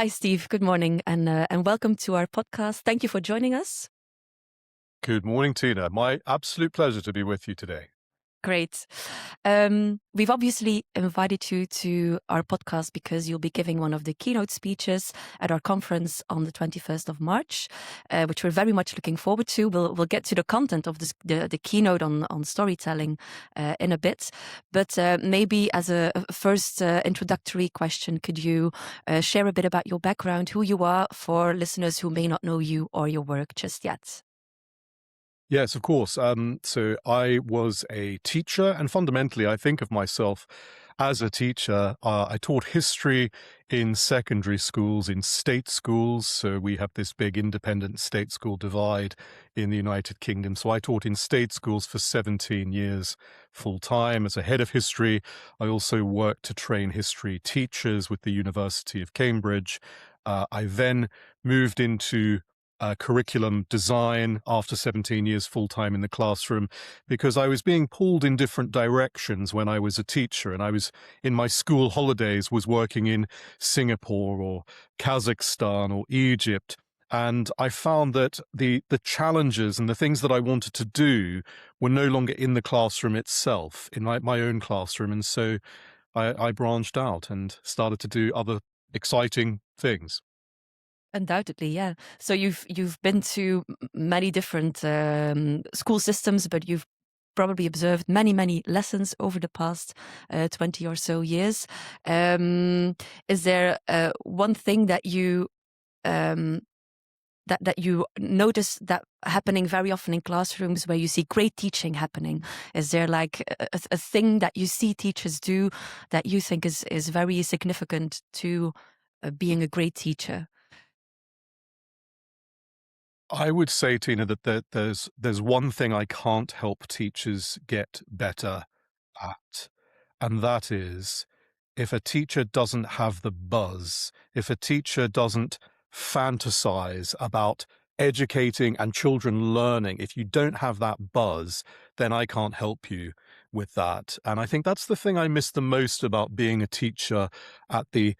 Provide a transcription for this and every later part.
Hi, Steve. Good morning, and welcome to our podcast. Thank you for joining us. Good morning, Tina. My absolute pleasure to be with you today. Great. We've obviously invited you to our podcast because you'll be giving one of the keynote speeches at our conference on the 21st of March, which we're very much looking forward to. We'll get to the content of the keynote on storytelling in a bit. But maybe as a first introductory question, could you share a bit about your background, who you are, for listeners who may not know you or your work just yet? Yes, of course. So I was a teacher, and fundamentally, I think of myself as a teacher. I taught history in secondary schools, in state schools. So we have this big independent state school divide in the United Kingdom. So I taught in state schools for 17 years full time as a head of history. I also worked to train history teachers with the University of Cambridge. I then moved into curriculum design after 17 years full-time in the classroom, because I was being pulled in different directions when I was a teacher, and I was in my school holidays was working in Singapore or Kazakhstan or Egypt. And I found that the challenges and the things that I wanted to do were no longer in the classroom itself, in my own classroom. And so I branched out and started to do other exciting things. Undoubtedly, yeah. So you've been to many different school systems, but you've probably observed many lessons over the past 20 or so years. Is there one thing that you that you notice that happening very often in classrooms where you see great teaching happening? Is there like a thing that you see teachers do that you think is very significant to being a great teacher? I would say, Tina, that there's one thing I can't help teachers get better at, and that is if a teacher doesn't have the buzz, if a teacher doesn't fantasize about educating and children learning, if you don't have that buzz, then I can't help you with that. And I think that's the thing I miss the most about being a teacher at the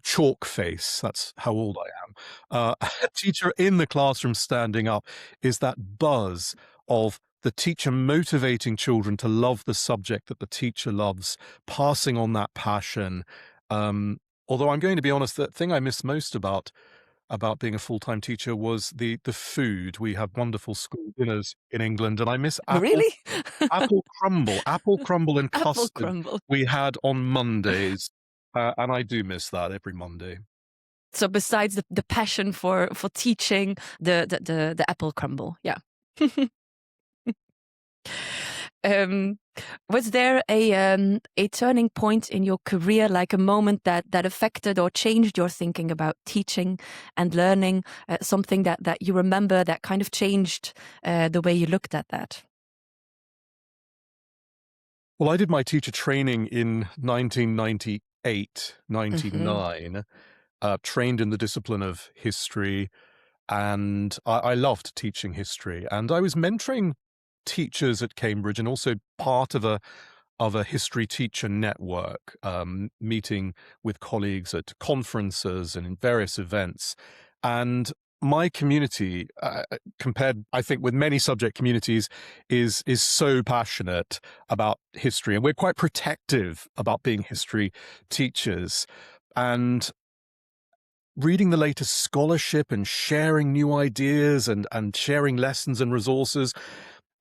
chalk face. That's how old I am. A teacher in the classroom standing up is that buzz of the teacher motivating children to love the subject that the teacher loves, passing on that passion. Although I'm going to be honest, the thing I miss most about being a full-time teacher was the food. We have wonderful school dinners in England, and I miss Really? apple crumble and Apple custard crumble. we had on Mondays. And I do miss that every Monday. So besides the passion for teaching, the apple crumble, yeah. Was there a turning point in your career, like a moment that affected or changed your thinking about teaching and learning? Something that you remember that kind of changed the way you looked at that? Well, I did my teacher training in 1998, Mm-hmm. 99, trained in the discipline of history, and I loved teaching history. And I was mentoring teachers at Cambridge and also part of a history teacher network, meeting with colleagues at conferences and in various events. And my community, compared, I think, with many subject communities, is so passionate about history, and we're quite protective about being history teachers. And reading the latest scholarship and sharing new ideas and sharing lessons and resources.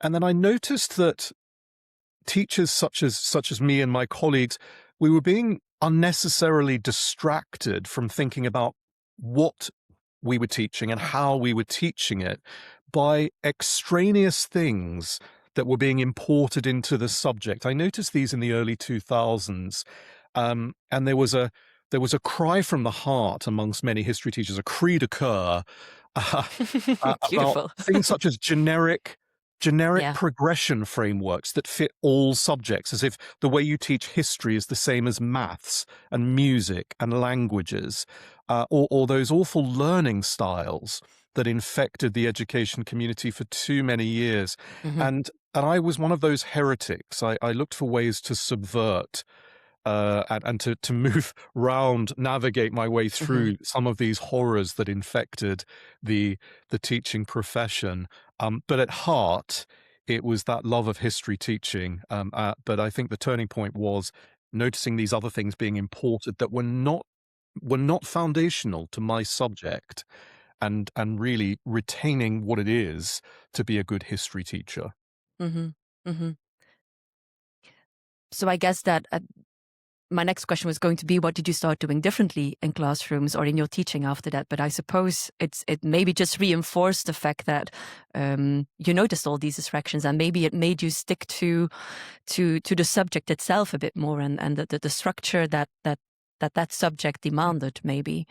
And then I noticed that teachers such as me and my colleagues, we were being unnecessarily distracted from thinking about what we were teaching and how we were teaching it by extraneous things that were being imported into the subject. I noticed these in the early 2000s, and there was a cry from the heart amongst many history teachers, a cri de coeur, about Beautiful. things such as generic Yeah. progression frameworks that fit all subjects, as if the way you teach history is the same as maths and music and languages, or those awful learning styles that infected the education community for too many years. Mm-hmm. And I was one of those heretics. I looked for ways to subvert and to move round, navigate my way through some of these horrors that infected the teaching profession. But at heart, it was that love of history teaching. But I think the turning point was noticing these other things being imported that were not foundational to my subject, and really retaining what it is to be a good history teacher. Mm-hmm. Mm-hmm. So I guess that my next question was going to be, what did you start doing differently in classrooms or in your teaching after that? But I suppose it maybe just reinforced the fact that you noticed all these distractions, and maybe it made you stick to the subject itself a bit more, and the structure that subject demanded, maybe.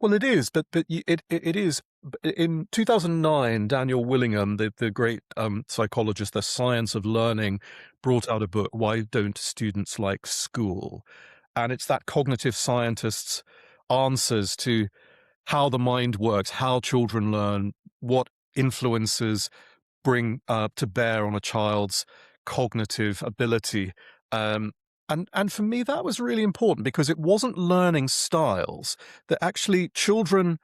Well, it is, but it is. In 2009, Daniel Willingham, the great psychologist, The Science of Learning, brought out a book, Why Don't Students Like School? And it's that cognitive scientist's answers to how the mind works, how children learn, what influences bring to bear on a child's cognitive ability. And for me, that was really important, because it wasn't learning styles, that actually children,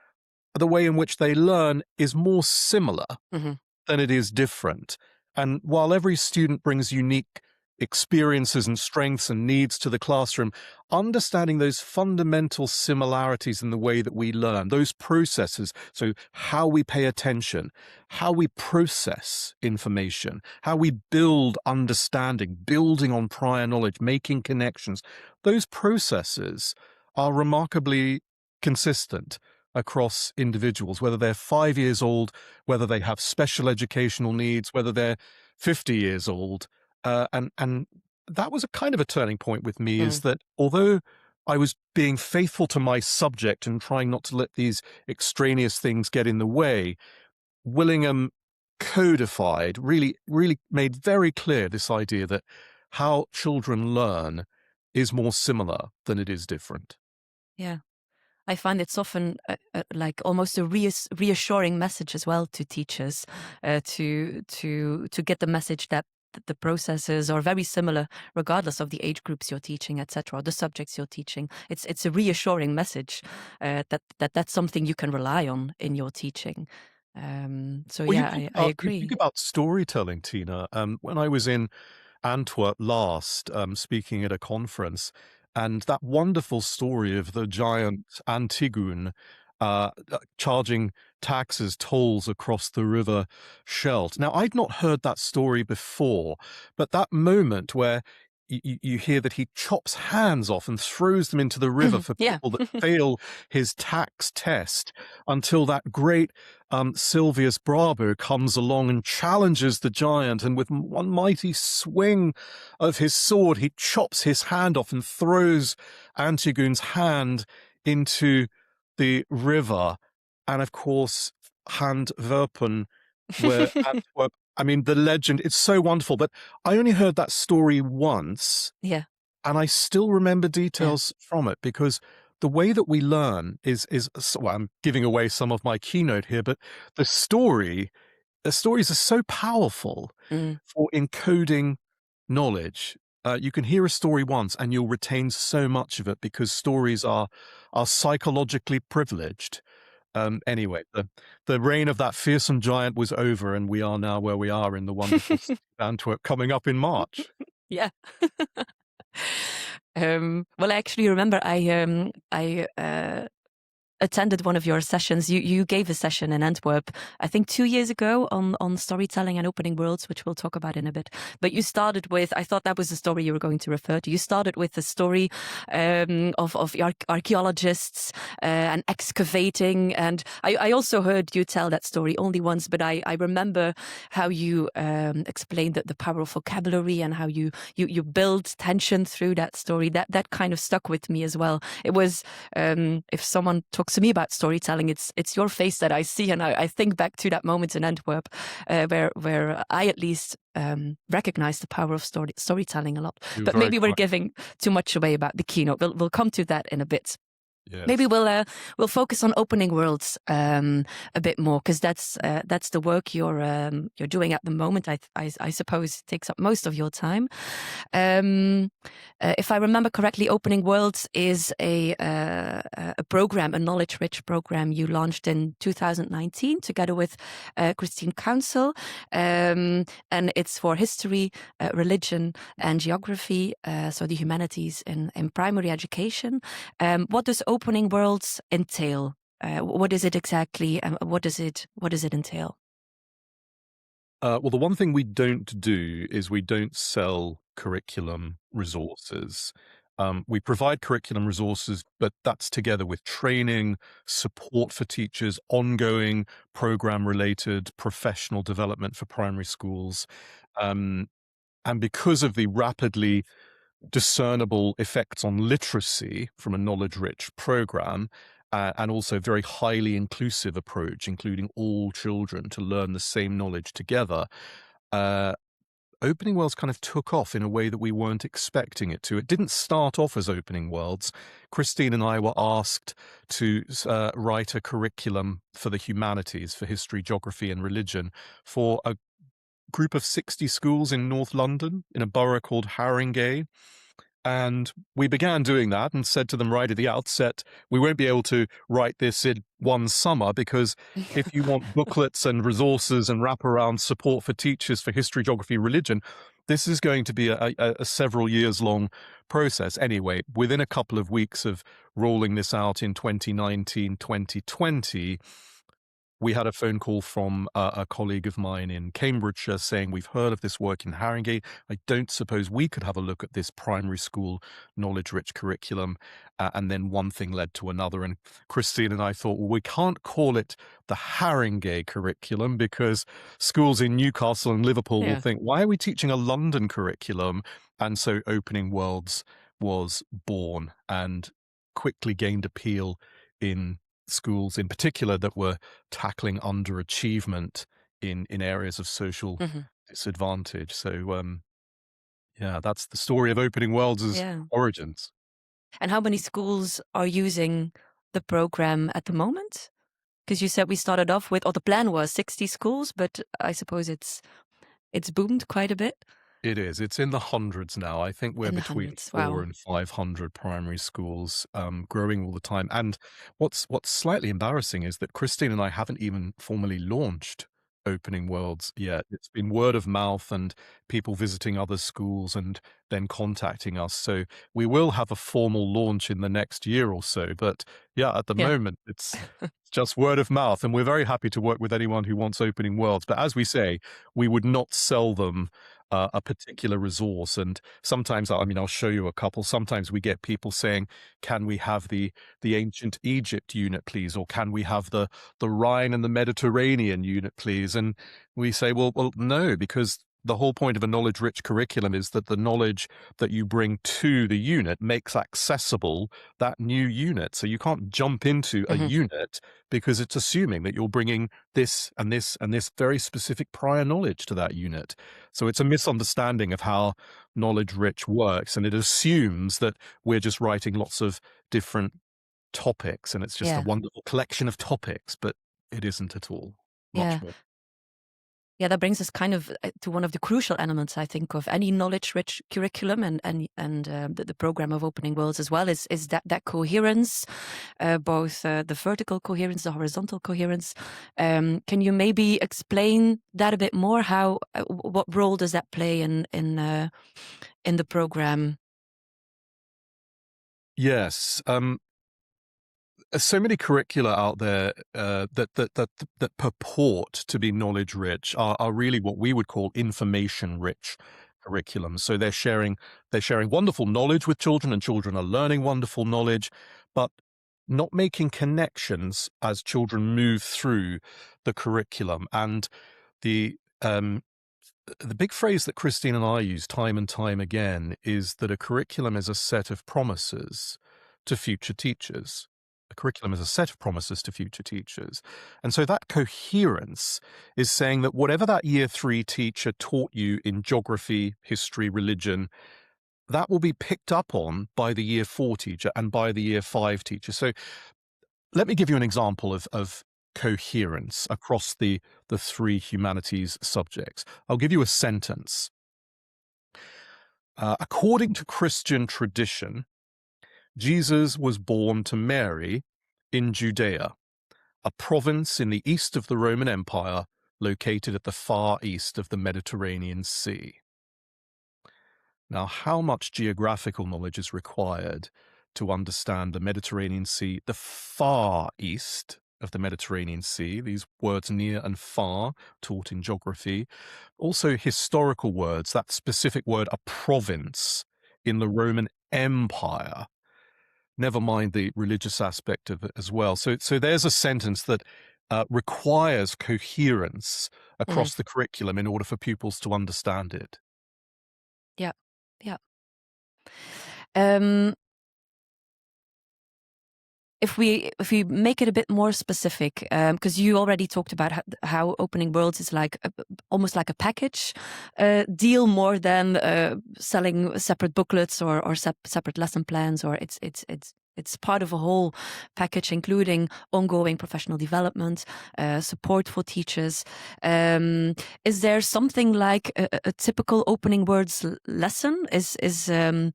the way in which they learn is more similar than it is different. And while every student brings unique experiences and strengths and needs to the classroom, understanding those fundamental similarities in the way that we learn, those processes, so how we pay attention, how we process information, how we build understanding, building on prior knowledge, making connections, those processes are remarkably consistent across individuals, whether they're 5 years old, whether they have special educational needs, whether they're 50 years old. And that was a kind of a turning point with me, is that although I was being faithful to my subject and trying not to let these extraneous things get in the way, Willingham codified, really made very clear this idea that how children learn is more similar than it is different. Yeah. I find it's often like almost a reassuring message as well to teachers, to get the message that the processes are very similar, regardless of the age groups you're teaching, etc., or the subjects you're teaching. It's a reassuring message that that's something you can rely on in your teaching. So Well, yeah, I you agree. think about storytelling, Tina. When I was in Antwerp last, speaking at a conference, and that wonderful story of the giant Antigone charging taxes, tolls across the river Scheldt. Now, I'd not heard that story before, but that moment where you hear that he chops hands off and throws them into the river for Yeah. people that fail his tax test, until that great Silvius Brabo comes along and challenges the giant, and with one mighty swing of his sword, he chops his hand off and throws Antigone's hand into the river. And of course, Handwerpen, where Antwerp, I mean, the legend, it's so wonderful, but I only heard that story once. Yeah. And I still remember details from it, because the way that we learn is well, I'm giving away some of my keynote here, but the stories are so powerful for encoding knowledge. You can hear a story once and you'll retain so much of it, because stories are psychologically privileged. Anyway, the reign of that fearsome giant was over, and we are now where we are in the wonderful city of Antwerp, coming up in March. Yeah. Well, I actually remember I attended one of your sessions. You gave a session in Antwerp, I think 2 years ago, on storytelling and opening worlds, which we'll talk about in a bit. But you started with, I thought that was the story you were going to refer to. You started with the story of archaeologists and excavating. And I also heard you tell that story only once, but I remember how you explained the power of vocabulary, and how you build tension through that story. That kind of stuck with me as well. It was, if someone talks to me about storytelling, it's your face that I see, and I think back to that moment in Antwerp, where I at least recognize the power of storytelling a lot. But maybe we're giving too much away about the keynote. We'll come to that in a bit. Maybe Yes. we'll focus on opening worlds a bit more, because that's the work you're doing at the moment. I suppose it takes up most of your time. If I remember correctly, Opening Worlds is a program, a knowledge-rich program you launched in 2019 together with Christine Council, and it's for history, religion, and geography, so the humanities in primary education. What does Opening Worlds entail? What is it exactly? What does it entail? Well, the one thing we don't do is we don't sell curriculum resources. We provide curriculum resources, but that's together with training, support for teachers, ongoing program-related professional development for primary schools. And because of the rapidly discernible effects on literacy from a knowledge-rich program, and also very highly inclusive approach, including all children to learn the same knowledge together, Opening Worlds kind of took off in a way that we weren't expecting it to. It didn't start off as Opening Worlds. Christine and I were asked to write a curriculum for the humanities, for history, geography, and religion, for a group of 60 schools in North London, in a borough called Haringey. And we began doing that and said to them right at the outset, we won't be able to write this in one summer, because if you want booklets and resources and wraparound support for teachers for history, geography, religion, this is going to be a several years long process. Anyway, within a couple of weeks of rolling this out in 2019, 2020, we had a phone call from a colleague of mine in Cambridgeshire saying, we've heard of this work in Haringey. I don't suppose we could have a look at this primary school knowledge-rich curriculum. And then one thing led to another. And Christine and I thought, well, we can't call it the Haringey curriculum, because schools in Newcastle and Liverpool will think, why are we teaching a London curriculum? And so Opening Worlds was born and quickly gained appeal in schools in particular that were tackling underachievement in areas of social disadvantage. So yeah, that's the story of Opening Worlds' origins. And how many schools are using the program at the moment? Because you said we started off with, or the plan was 60 schools, but I suppose it's boomed quite a bit. It is. It's in the hundreds now. I think we're between 400 and 500 primary schools, growing all the time. And what's slightly embarrassing is that Christine and I haven't even formally launched Opening Worlds yet. It's been word of mouth and people visiting other schools and then contacting us. So we will have a formal launch in the next year or so. But yeah, at the moment, it's just word of mouth. And we're very happy to work with anyone who wants Opening Worlds. But as we say, we would not sell them a particular resource. And sometimes, I mean, I'll show you a couple. Sometimes we get people saying, can we have the ancient Egypt unit, please? Or can we have the Rhine and the Mediterranean unit, please? And we say, well, no, because the whole point of a knowledge-rich curriculum is that the knowledge that you bring to the unit makes accessible that new unit. So you can't jump into a unit because it's assuming that you're bringing this and this and this very specific prior knowledge to that unit. So it's a misunderstanding of how knowledge-rich works, and it assumes that we're just writing lots of different topics and it's just a wonderful collection of topics, but it isn't at all. Much more. Yeah, that brings us kind of to one of the crucial elements, I think, of any knowledge-rich curriculum and the program of Opening Worlds as well is that coherence, both the vertical coherence, the horizontal coherence. Can you maybe explain that a bit more? How what role does that play in the program? Yes. So many curricula out there that purport to be knowledge rich are really what we would call information rich curriculums. So they're sharing wonderful knowledge with children, and children are learning wonderful knowledge, but not making connections as children move through the curriculum. And the big phrase that Christine and I use time and time again is that a curriculum is a set of promises to future teachers. A curriculum is a set of promises to future teachers. And so that coherence is saying that whatever that year 3 teacher taught you in geography, history, religion, that will be picked up on by the year 4 teacher and by the year 5 teacher. So let me give you an example of coherence across the 3 humanities subjects. I'll give you a sentence. According to Christian tradition, Jesus was born to Mary in Judea, a province in the east of the Roman Empire, located at the far east of the Mediterranean Sea. Now, how much geographical knowledge is required to understand the Mediterranean Sea, the far east of the Mediterranean Sea? These words near and far, taught in geography. Also historical words, that specific word, a province in the Roman Empire. Never mind the religious aspect of it as well. So there's a sentence that requires coherence across the curriculum in order for pupils to understand it. Yeah, yeah. If we make it a bit more specific, because you already talked about how opening worlds is like almost like a package deal more than selling separate booklets or separate lesson plans, or it's part of a whole package, including ongoing professional development, support for teachers. Is there something like a typical opening words lesson? Is there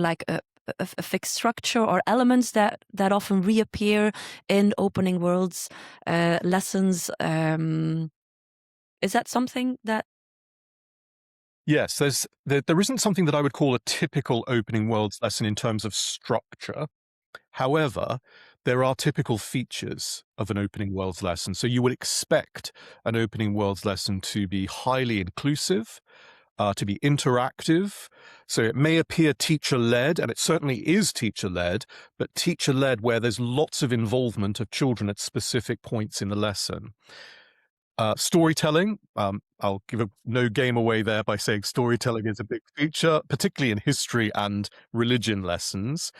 like a fixed structure or elements that often reappear in opening worlds lessons? Is that something that... Yes, there isn't something that I would call a typical opening worlds lesson in terms of structure. However, there are typical features of an opening worlds lesson. So you would expect an opening worlds lesson to be highly inclusive, to be interactive. So it may appear teacher-led, and it certainly is teacher-led, but teacher-led where there's lots of involvement of children at specific points in the lesson. Storytelling, I'll give no game away there by saying storytelling is a big feature, particularly in history and religion lessons.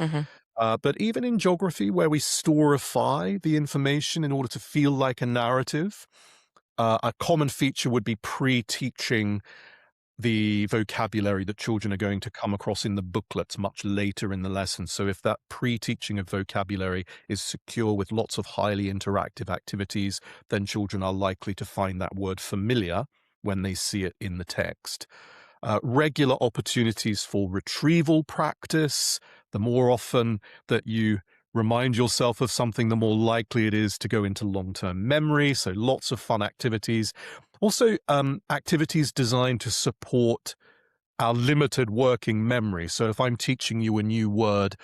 But even in geography, where we storify the information in order to feel like a narrative, a common feature would be pre-teaching the vocabulary that children are going to come across in the booklets much later in the lesson. So if that pre-teaching of vocabulary is secure with lots of highly interactive activities, then children are likely to find that word familiar when they see it in the text. Regular opportunities for retrieval practice. The more often that you remind yourself of something, the more likely it is to go into long-term memory. So lots of fun activities. Also, activities designed to support our limited working memory. So if I'm teaching you a new word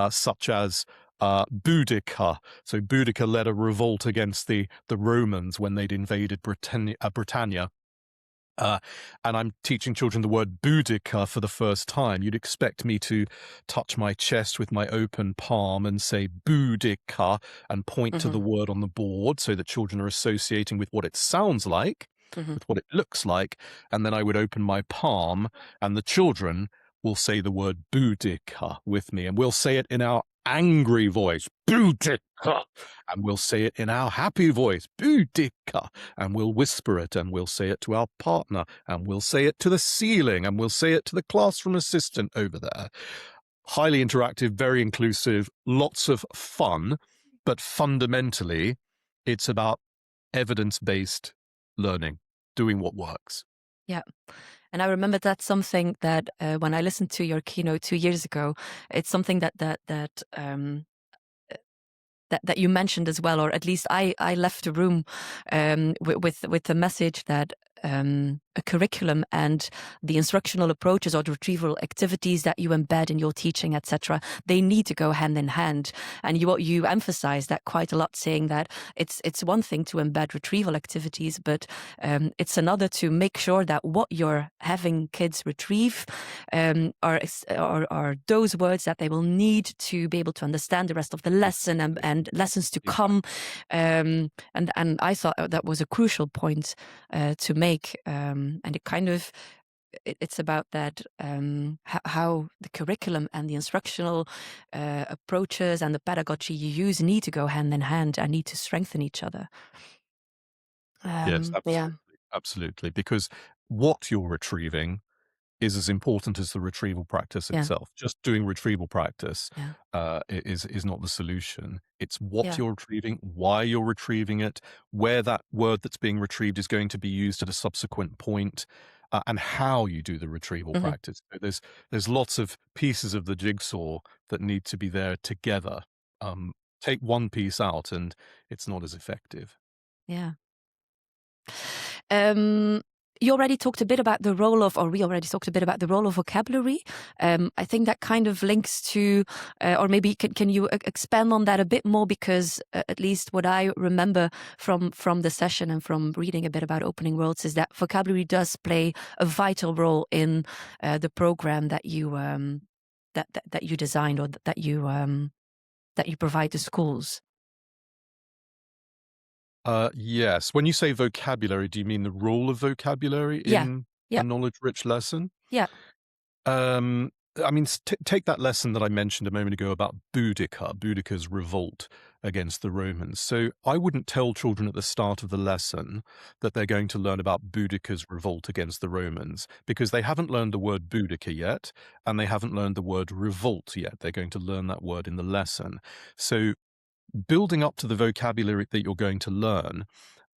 such as Boudica. So Boudica led a revolt against the Romans when they'd invaded Britannia. And I'm teaching children the word Boudica for the first time. You'd expect me to touch my chest with my open palm and say Boudica and point to the word on the board so that children are associating with what it sounds like, with what it looks like. And then I would open my palm and the children will say the word Boudica with me. And we'll say it in our angry voice, Boudica, and we'll say it in our happy voice, Boudica, and we'll whisper it, and we'll say it to our partner, and we'll say it to the ceiling, and we'll say it to the classroom assistant over there. Highly interactive, very inclusive, lots of fun, but fundamentally, it's about evidence-based learning, doing what works. Yeah. And I remember that's something that when I listened to your keynote 2 years ago, it's something that you mentioned as well, or at least I left the room with the message that a curriculum and the instructional approaches or the retrieval activities that you embed in your teaching, etc., they need to go hand in hand. And you emphasize that quite a lot, saying that it's one thing to embed retrieval activities, but it's another to make sure that what you're having kids retrieve are those words that they will need to be able to understand the rest of the lesson and lessons to come. And I thought that was a crucial point to make. And it kind of, it's about that, how the curriculum and the instructional approaches and the pedagogy you use need to go hand in hand and need to strengthen each other. Yes, absolutely. Yeah. Absolutely. Because what you're retrieving is as important as the retrieval practice Yeah. itself. Just doing retrieval practice Yeah. is not the solution. It's what Yeah. you're retrieving, why you're retrieving it, where that word that's being retrieved is going to be used at a subsequent point, and how you do the retrieval Hmm. practice. So there's lots of pieces of the jigsaw that need to be there together. Take one piece out and it's not as effective. Yeah. You already talked a bit about the role of, or we already talked a bit about the role of vocabulary. I think that kind of links to, or maybe can you expand on that a bit more? Because at least what I remember from the session and from reading a bit about Opening Worlds is that vocabulary does play a vital role in the program that you that you designed, or that you provide to schools. Yes. When you say vocabulary, do you mean the role of vocabulary Yeah. in Yeah. a knowledge-rich lesson? Yeah. I mean, take that lesson that I mentioned a moment ago about Boudicca's revolt against the Romans. So I wouldn't tell children at the start of the lesson that they're going to learn about Boudicca's revolt against the Romans, because they haven't learned the word Boudicca yet, and they haven't learned the word revolt yet. They're going to learn that word in the lesson. So building up to the vocabulary that you're going to learn,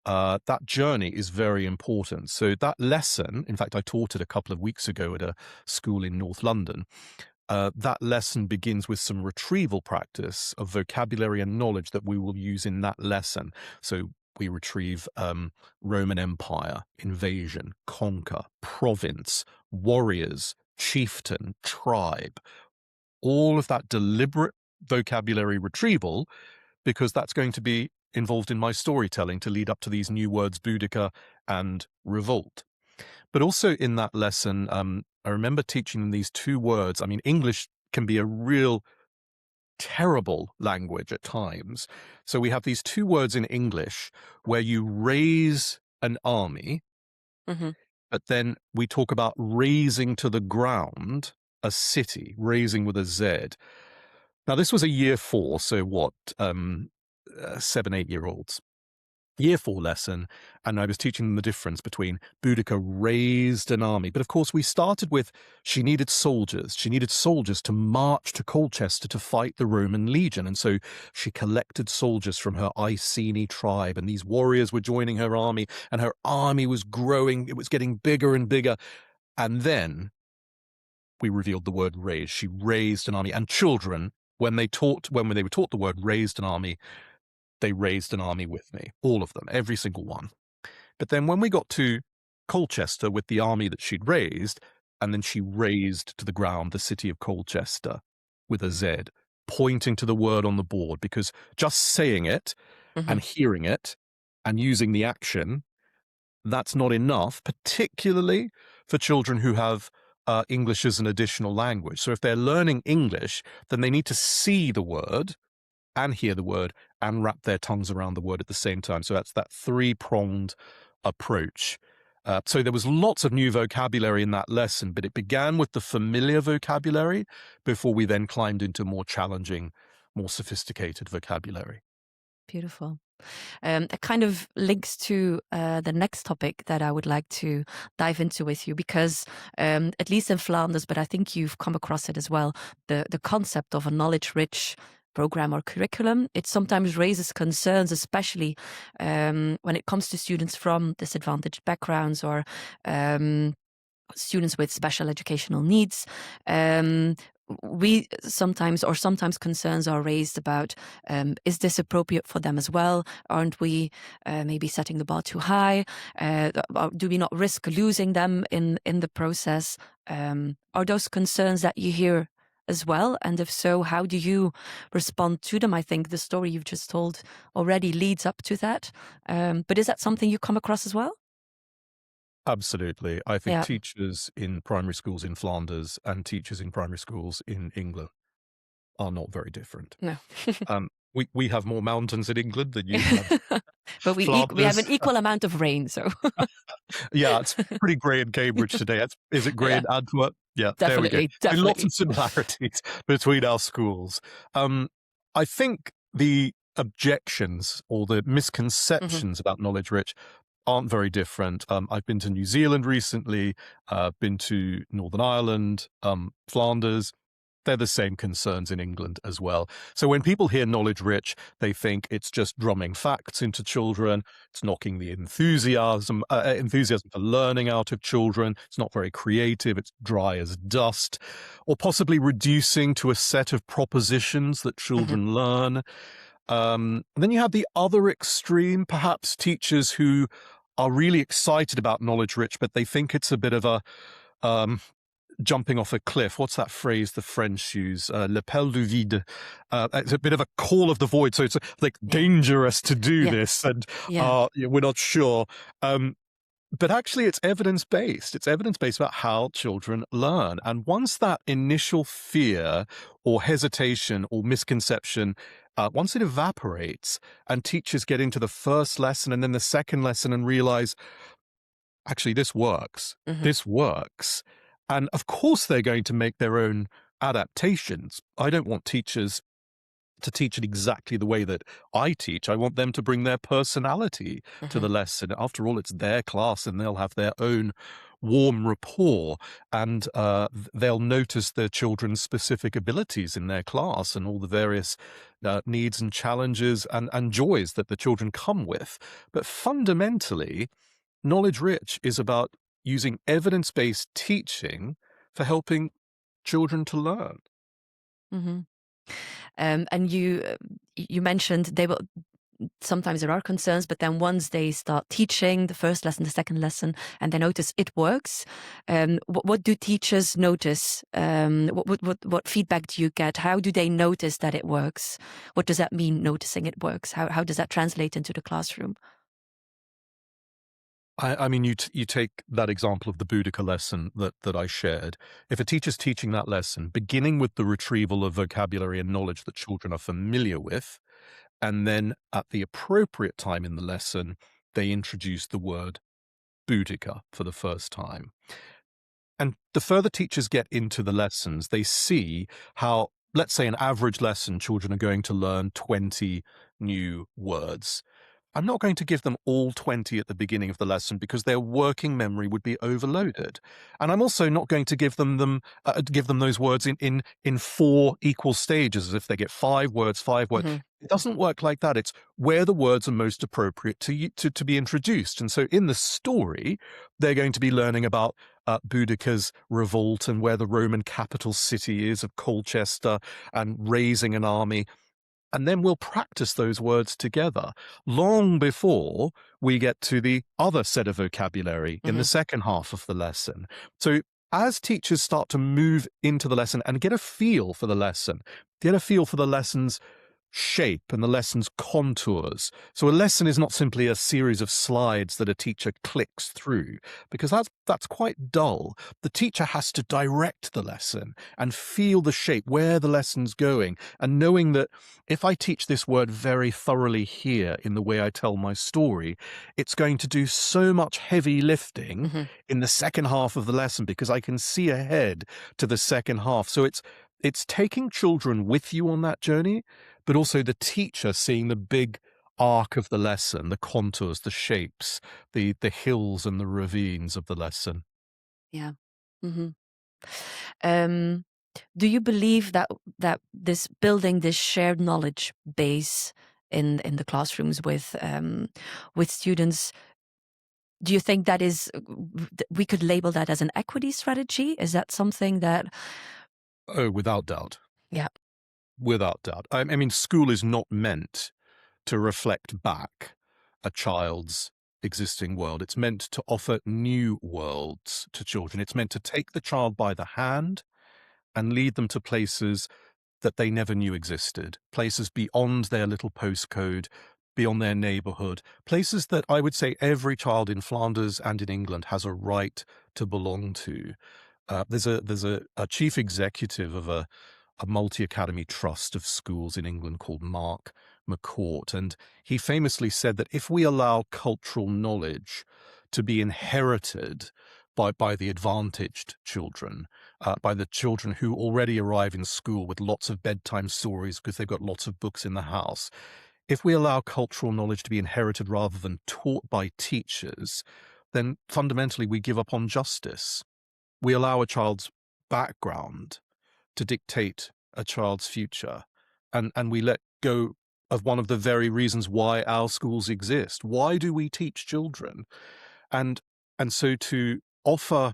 that journey is very important. So that lesson, in fact, I taught it a couple of weeks ago at a school in North London. That lesson begins with some retrieval practice of vocabulary and knowledge that we will use in that lesson. So we retrieve Roman Empire, invasion, conquer, province, warriors, chieftain, tribe, all of that deliberate vocabulary retrieval, because that's going to be involved in my storytelling to lead up to these new words, Boudica and revolt. But also in that lesson, I remember teaching them these two words. I mean, English can be a real terrible language at times. So we have these two words in English where you raise an army, Hmm. but then we talk about raising to the ground a city, raising with a Z. Now, this was a year 4, so what, 7, 8-year-olds. Year 4 lesson, and I was teaching them the difference between Boudica raised an army. But of course, we started with she needed soldiers. She needed soldiers to march to Colchester to fight the Roman legion. And so she collected soldiers from her Iceni tribe, and these warriors were joining her army, and her army was growing. It was getting bigger and bigger. And then we revealed the word raise. She raised an army. And children, when they were taught the word raised an army, they raised an army with me, all of them, every single one. But then when we got to Colchester with the army that she'd raised, and then she raised to the ground the city of Colchester with a Z, pointing to the word on the board, because just saying it Hmm. and hearing it and using the action, that's not enough, particularly for children who have English as an additional language. So if they're learning English, then they need to see the word and hear the word and wrap their tongues around the word at the same time. So that's that 3-pronged approach. So there was lots of new vocabulary in that lesson, but it began with the familiar vocabulary before we then climbed into more challenging, more sophisticated vocabulary. Beautiful. It kind of links to the next topic that I would like to dive into with you, because at least in Flanders, but I think you've come across it as well, the concept of a knowledge-rich program or curriculum, it sometimes raises concerns, especially when it comes to students from disadvantaged backgrounds, or students with special educational needs. Sometimes concerns are raised about, is this appropriate for them as well? Aren't we maybe setting the bar too high? Do we not risk losing them in the process? Are those concerns that you hear as well? And if so, how do you respond to them? I think the story you've just told already leads up to that. But is that something you come across as well? Absolutely. I think Yeah. teachers in primary schools in Flanders and teachers in primary schools in England are not very different. No. We have more mountains in England than you have. But we have Flanders. an equal amount of rain, so Yeah, it's pretty grey in Cambridge today. Is it grey yeah, in Antwerp? Yeah, there we go. definitely. Lots of similarities between our schools. I think the objections or the Hmm. misconceptions about knowledge rich aren't very different. I've been to New Zealand recently, been to Northern Ireland, Flanders. They're the same concerns in England as well. So when people hear knowledge rich, they think it's just drumming facts into children. It's knocking the enthusiasm for learning out of children. It's not very creative. It's dry as dust, or possibly reducing to a set of propositions that children learn. Then you have the other extreme, perhaps teachers who are really excited about knowledge rich, but they think it's a bit of a jumping off a cliff. What's that phrase the French use? L'appel du vide. It's a bit of a call of the void. So it's like dangerous to do this, and we're not sure. But actually, it's evidence-based. It's evidence-based about how children learn. And once that initial fear or hesitation or misconception, once it evaporates and teachers get into the first lesson and then the second lesson and realize, actually, this works. This works. And of course, they're going to make their own adaptations. I don't want teachers to teach it exactly the way that I teach. I want them to bring their personality to the lesson. After all, it's their class and they'll have their own warm rapport, and they'll notice their children's specific abilities in their class and all the various needs and challenges and joys that the children come with. But fundamentally, knowledge rich is about using evidence-based teaching for helping children to learn. And you mentioned they will. Sometimes there are concerns, but then once they start teaching the first lesson, the second lesson, and they notice it works, what do teachers notice? What feedback do you get? How do they notice that it works? What does that mean, noticing it works? How does that translate into the classroom? I mean, you take that example of the Boudica lesson that I shared. If a teacher's teaching that lesson, beginning with the retrieval of vocabulary and knowledge that children are familiar with, and then at the appropriate time in the lesson, they introduce the word Boudica for the first time. And the further teachers get into the lessons, they see how, let's say, an average lesson, children are going to learn 20 new words. I'm not going to give them all 20 at the beginning of the lesson because their working memory would be overloaded. And I'm also not going to give them those words in 4 equal stages, as if they get 5 words, 5 words. It doesn't work like that. It's where the words are most appropriate to be introduced. And so in the story, they're going to be learning about Boudica's revolt and where the Roman capital city is of Colchester and raising an army. And then we'll practice those words together long before we get to the other set of vocabulary in the second half of the lesson. So as teachers start to move into the lesson and get a feel for the lesson, get a feel for the lesson's shape and the lesson's contours. So a lesson is not simply a series of slides that a teacher clicks through, because that's quite dull. The teacher has to direct the lesson and feel the shape, where the lesson's going, and knowing that if I teach this word very thoroughly here in the way I tell my story, it's going to do so much heavy lifting in the second half of the lesson because I can see ahead to the second half. So it's taking children with you on that journey, but also the teacher seeing the big arc of the lesson, the contours, the shapes, the hills and the ravines of the lesson. Yeah. Do you believe that this building this shared knowledge base in the classrooms with students, do you think that is, we could label that as an equity strategy? Is that something that... Oh, without doubt. Yeah. Without doubt. I mean, school is not meant to reflect back a child's existing world. It's meant to offer new worlds to children. It's meant to take the child by the hand and lead them to places that they never knew existed, places beyond their little postcode, beyond their neighborhood, places that I would say every child in Flanders and in England has a right to belong to. There's a chief executive of a multi-academy trust of schools in England called Mark McCourt, and he famously said that if we allow cultural knowledge to be inherited by the advantaged children, by the children who already arrive in school with lots of bedtime stories because they've got lots of books in the house, if we allow cultural knowledge to be inherited rather than taught by teachers, then fundamentally we give up on justice. We allow a child's background to dictate a child's future, and we let go of one of the very reasons why our schools exist. Why do we teach children? And so to offer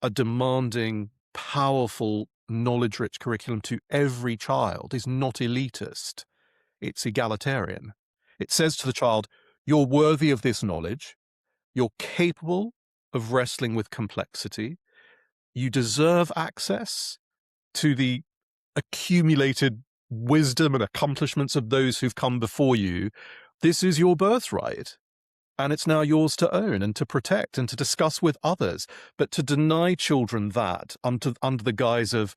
a demanding, powerful, knowledge-rich curriculum to every child is not elitist. It's egalitarian. It says to the child, you're worthy of this knowledge. You're capable of wrestling with complexity. You deserve access to the accumulated wisdom and accomplishments of those who've come before you. This is your birthright. And it's now yours to own and to protect and to discuss with others. But to deny children that under the guise of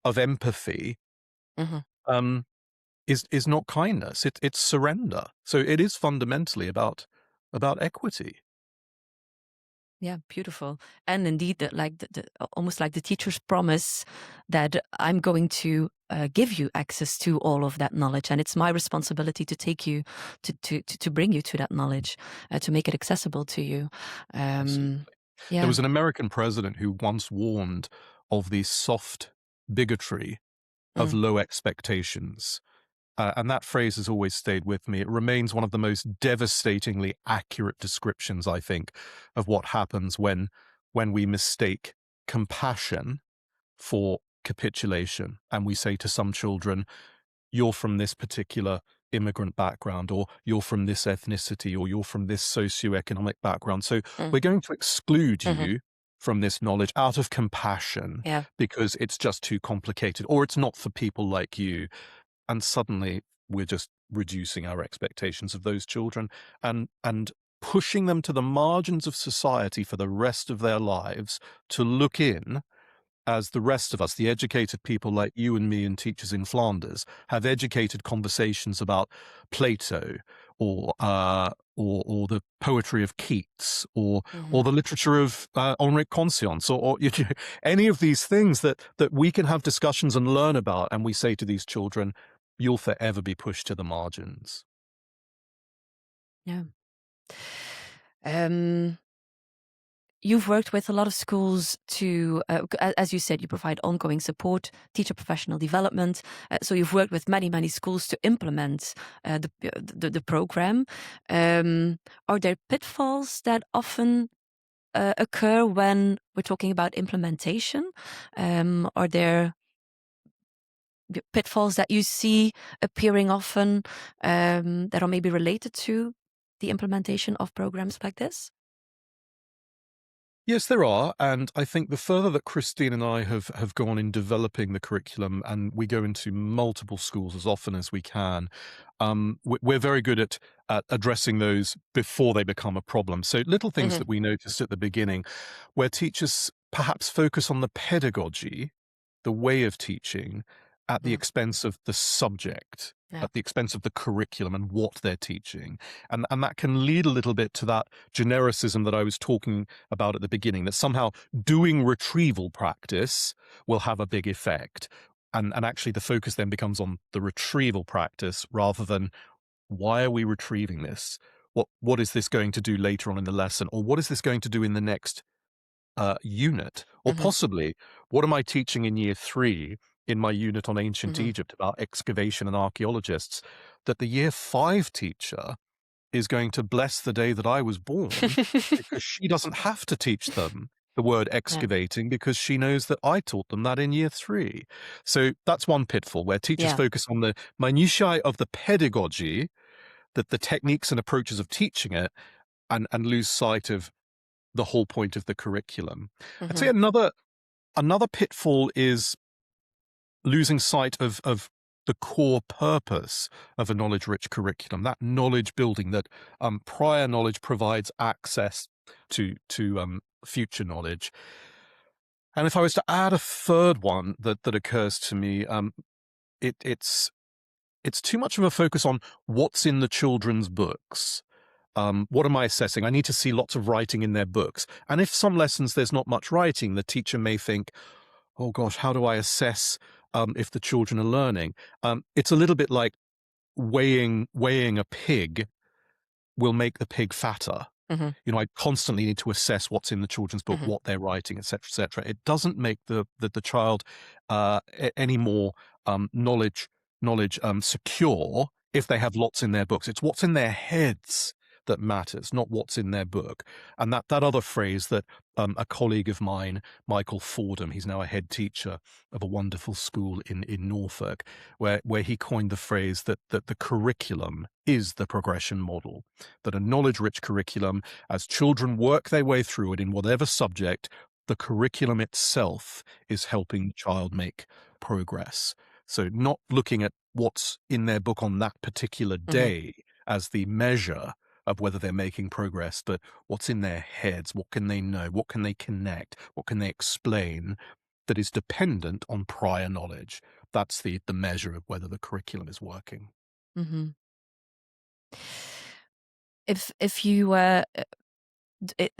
empathy is not kindness. It's surrender. So it is fundamentally about equity. Yeah, beautiful. And indeed, almost like the teacher's promise that I'm going to give you access to all of that knowledge, and it's my responsibility to take you to bring you to that knowledge, to make it accessible to you. Absolutely. Yeah. There was an American president who once warned of the soft bigotry of low expectations. And that phrase has always stayed with me. It remains one of the most devastatingly accurate descriptions, I think, of what happens when we mistake compassion for capitulation. And we say to some children, you're from this particular immigrant background, or you're from this ethnicity, or you're from this socioeconomic background. So we're going to exclude you from this knowledge out of compassion because it's just too complicated, or it's not for people like you. And suddenly we're just reducing our expectations of those children and pushing them to the margins of society for the rest of their lives to look in as the rest of us, the educated people like you and me and teachers in Flanders, have educated conversations about Plato or the poetry of Keats or the literature of Henri Conscience or any of these things that we can have discussions and learn about. And we say to these children, you'll forever be pushed to the margins. Yeah. You've worked with a lot of schools to, as you said, you provide ongoing support, teacher professional development. So you've worked with many, many schools to implement the program. Are there pitfalls that often occur when we're talking about implementation? Are there pitfalls that you see appearing often that are maybe related to the implementation of programs like this? Yes, there are. And I think the further that Christine and I have gone in developing the curriculum, and we go into multiple schools as often as we can, we're very good at addressing those before they become a problem. So little things that we noticed at the beginning, where teachers perhaps focus on the pedagogy, the way of teaching, at the expense of the subject, at the expense of the curriculum and what they're teaching. And that can lead a little bit to that genericism that I was talking about at the beginning, that somehow doing retrieval practice will have a big effect. And actually the focus then becomes on the retrieval practice rather than why are we retrieving this? What is this going to do later on in the lesson? Or what is this going to do in the next unit? Or possibly, what am I teaching in year 3 in my unit on ancient Egypt about excavation and archaeologists, that the year 5 teacher is going to bless the day that I was born because she doesn't have to teach them the word excavating because she knows that I taught them that in year 3. So that's one pitfall where teachers focus on the minutiae of the pedagogy, that the techniques and approaches of teaching it, and lose sight of the whole point of the curriculum. I'd say another pitfall is losing sight of the core purpose of a knowledge-rich curriculum, that knowledge building, that prior knowledge provides access to future knowledge. And if I was to add a third one that occurs to me, it's too much of a focus on what's in the children's books. What am I assessing? I need to see lots of writing in their books. And if some lessons there's not much writing, the teacher may think, oh gosh, how do I assess if the children are learning? It's a little bit like weighing a pig will make the pig fatter. I constantly need to assess what's in the children's book, what they're writing, etc., etc. It doesn't make the child any more knowledge secure if they have lots in their books. It's what's in their heads that matters, not what's in their book. And that other phrase that a colleague of mine, Michael Fordham, he's now a head teacher of a wonderful school in Norfolk, where he coined the phrase that the curriculum is the progression model, that a knowledge-rich curriculum, as children work their way through it in whatever subject, the curriculum itself is helping the child make progress. So not looking at what's in their book on that particular day as the measure of whether they're making progress, but what's in their heads, what can they know, what can they connect, what can they explain that is dependent on prior knowledge. That's the measure of whether the curriculum is working. If you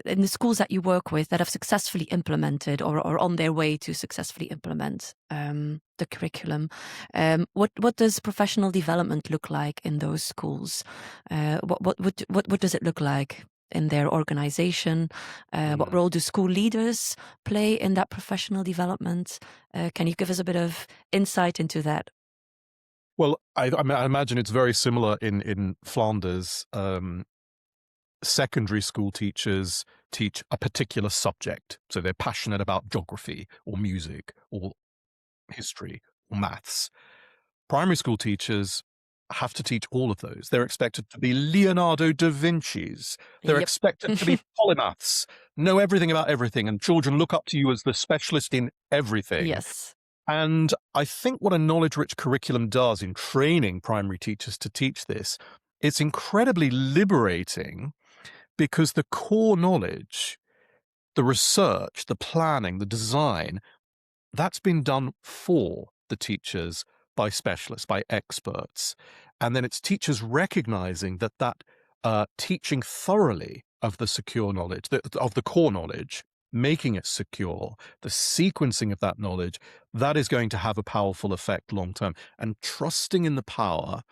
in the schools that you work with that have successfully implemented or are on their way to successfully implement the curriculum, what does professional development look like in those schools? What does it look like in their organization? What role do school leaders play in that professional development? Can you give us a bit of insight into that? Well, I imagine it's very similar in Flanders. Secondary school teachers teach a particular subject. So they're passionate about geography or music or history or maths. Primary school teachers have to teach all of those. They're expected to be Leonardo da Vinci's. They're expected to be polymaths, know everything about everything, and children look up to you as the specialist in everything. Yes. And I think what a knowledge-rich curriculum does in training primary teachers to teach this, it's incredibly liberating, because the core knowledge, the research, the planning, the design, that's been done for the teachers by specialists, by experts. And then it's teachers recognizing that teaching thoroughly of the secure knowledge, of the core knowledge, making it secure, the sequencing of that knowledge, that is going to have a powerful effect long term. And trusting in the power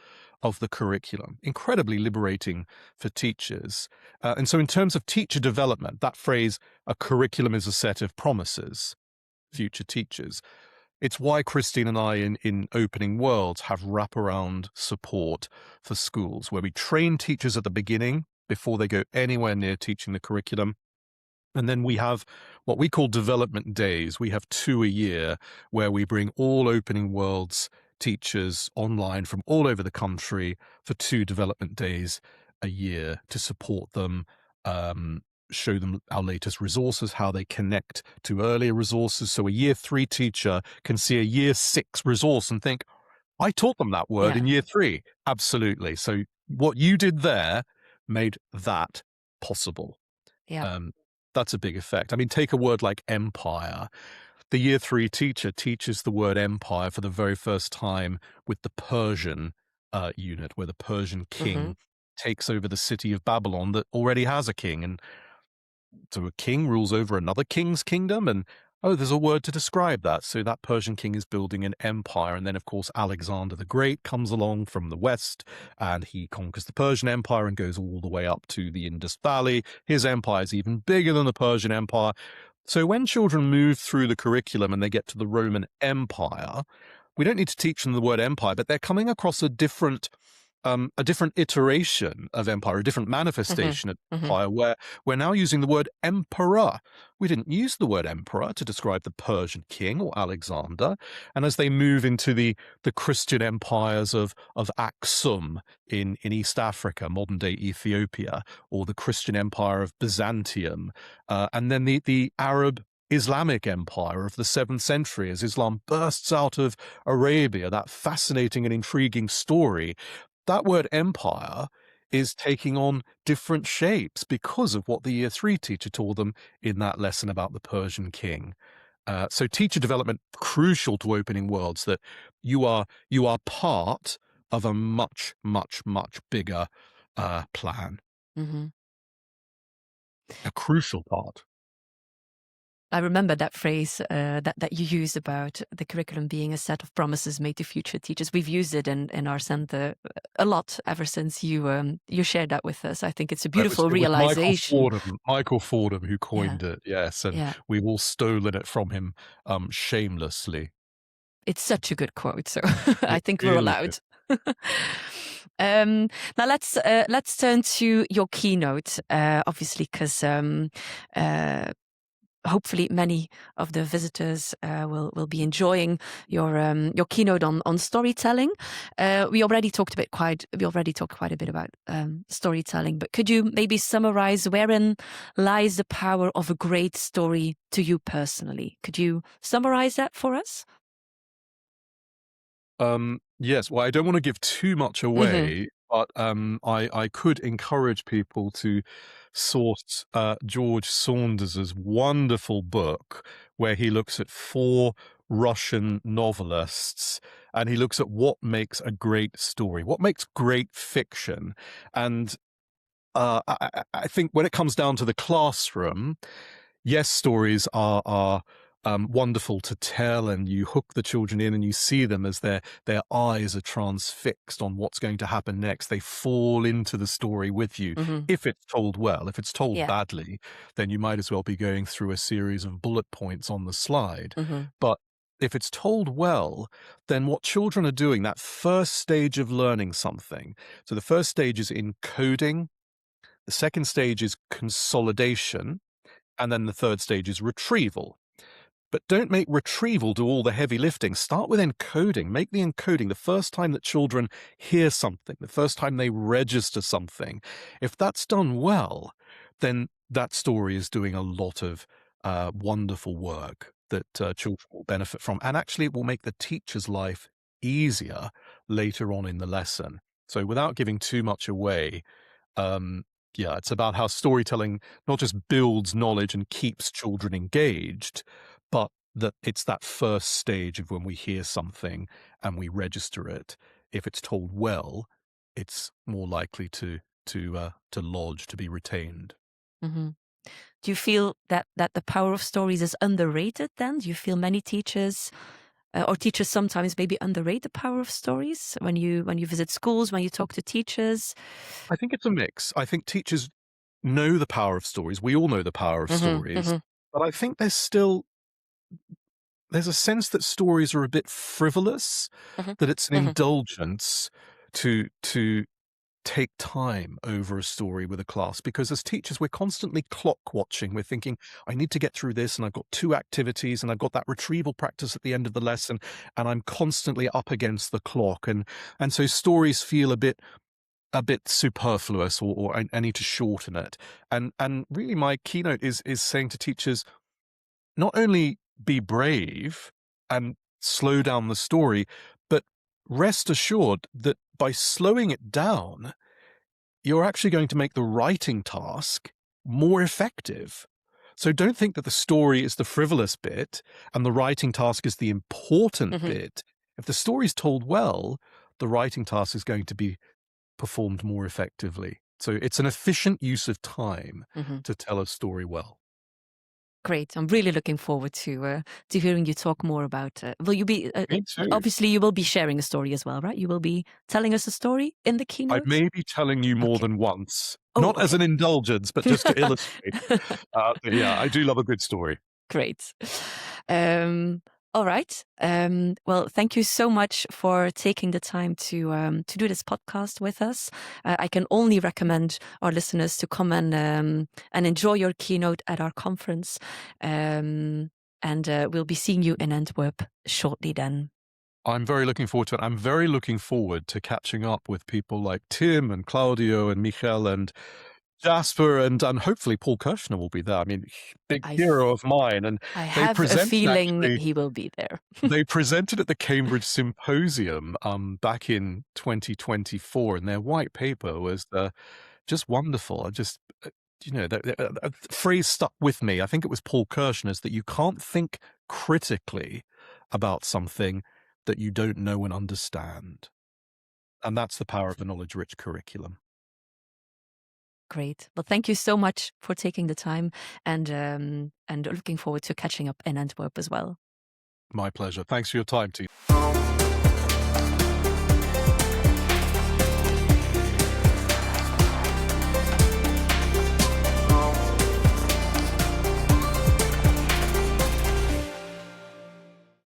of the curriculum, incredibly liberating for teachers. And so in terms of teacher development, that phrase, a curriculum is a set of promises, future teachers, it's why Christine and I in Opening Worlds have wraparound support for schools, where we train teachers at the beginning before they go anywhere near teaching the curriculum. And then we have what we call development days. We have 2 a year where we bring all Opening Worlds teachers online from all over the country for 2 development days a year to support them, show them our latest resources, how they connect to earlier resources. So a year 3 teacher can see a year 6 resource and think, I taught them that word in year 3. Absolutely. So what you did there made that possible. Yeah. That's a big effect. I mean, take a word like empire. The year 3 teacher teaches the word empire for the very first time with the Persian unit, where the Persian king takes over the city of Babylon that already has a king. And so a king rules over another king's kingdom, and there's a word to describe that. So that Persian king is building an empire. And then, of course, Alexander the Great comes along from the west, and he conquers the Persian Empire and goes all the way up to the Indus Valley. His empire is even bigger than the Persian Empire. So when children move through the curriculum and they get to the Roman Empire, we don't need to teach them the word empire, but they're coming across a different iteration of empire, a different manifestation of empire, where we're now using the word emperor. We didn't use the word emperor to describe the Persian king or Alexander. And as they move into the Christian empires of Aksum in East Africa, modern-day Ethiopia, or the Christian empire of Byzantium, and then the Arab Islamic empire of the 7th century, as Islam bursts out of Arabia, that fascinating and intriguing story, that word empire is taking on different shapes because of what the year 3 teacher taught them in that lesson about the Persian king. So teacher development, crucial to Opening Worlds, that you are part of a much, much, much bigger plan. A crucial part. I remember that phrase that you used about the curriculum being a set of promises made to future teachers. We've used it in our center a lot ever since you shared that with us. I think it's a beautiful It was realization. Michael Fordham who Yeah, coined it, yes, and yeah. we've all stolen it from him shamelessly. It's such a good quote, so I It think we're really allowed. Now let's turn to your keynote, obviously, because hopefully many of the visitors will be enjoying your keynote on storytelling. We already talked quite a bit about storytelling, but could you maybe summarize wherein lies the power of a great story to you personally? Could you summarize that for us? Yes, well, I don't want to give too much away, but I could encourage people to source George Saunders's wonderful book where he looks at 4 Russian novelists and he looks at what makes a great story, what makes great fiction. And I think when it comes down to the classroom, yes, stories are wonderful to tell, and you hook the children in, and you see them as their eyes are transfixed on what's going to happen next. They fall into the story with you. Hmm. If it's told well, if it's told Yeah. badly, then you might as well be going through a series of bullet points on the slide. Hmm. But if it's told well, then what children are doing, that first stage of learning something. So the first stage is encoding. The second stage is consolidation. And then the third stage is retrieval. But don't make retrieval do all the heavy lifting. Start with encoding. Make the encoding the first time that children hear something, the first time they register something. If that's done well, then that story is doing a lot of wonderful work that children will benefit from. And actually, it will make the teacher's life easier later on in the lesson. So without giving too much away, yeah, it's about how storytelling not just builds knowledge and keeps children engaged, but that it's that first stage of when we hear something and we register it. If it's told well, it's more likely to lodge, to be retained. Hmm. Do you feel that the power of stories is underrated then? Do you feel many teachers or teachers sometimes maybe underrate the power of stories when you visit schools, when you talk to teachers? I think it's a mix. I think teachers know the power of stories. We all know the power of Hmm. stories, Hmm. but I think there's a sense that stories are a bit frivolous, Hmm. that it's an Hmm. indulgence to take time over a story with a class, because as teachers we're constantly clock watching. We're thinking, I need to get through this, and I've got 2 activities, and I've got that retrieval practice at the end of the lesson, and I'm constantly up against the clock, and so stories feel a bit superfluous, or I need to shorten it. And really my keynote is saying to teachers, not only be brave and slow down the story, but rest assured that by slowing it down, you're actually going to make the writing task more effective. So don't think that the story is the frivolous bit and the writing task is the important Hmm. bit. If the story's told well, the writing task is going to be performed more effectively. So it's an efficient use of time Hmm. to tell a story well. Great. I'm really looking forward to hearing you talk more about. Will you be Me too. obviously you will be sharing a story as well, right? You will be telling us a story in the I keynote. may be telling you more Okay. than once, Oh, not as okay. an indulgence, but just to illustrate. But yeah, I do love a good story. Great. Um, all right. Well, thank you so much for taking the time to do this podcast with us. I can only recommend our listeners to come and enjoy your keynote at our conference. And we'll be seeing you in Antwerp shortly then. I'm very looking forward to it. I'm very looking forward to catching up with people like Tim and Claudio and Michael and Jasper, and hopefully Paul Kirshner will be there. I mean, big I hero of mine. And I they have a presented feeling actually, he will be there. they presented at the Cambridge Symposium back in 2024, and their white paper was just wonderful. I just, a phrase stuck with me. I think it was Paul Kirshner's, that you can't think critically about something that you don't know and understand. And that's the power of the knowledge-rich curriculum. Great. Well, thank you so much for taking the time, and looking forward to catching up in Antwerp as well. My pleasure. Thanks for your time, Tine.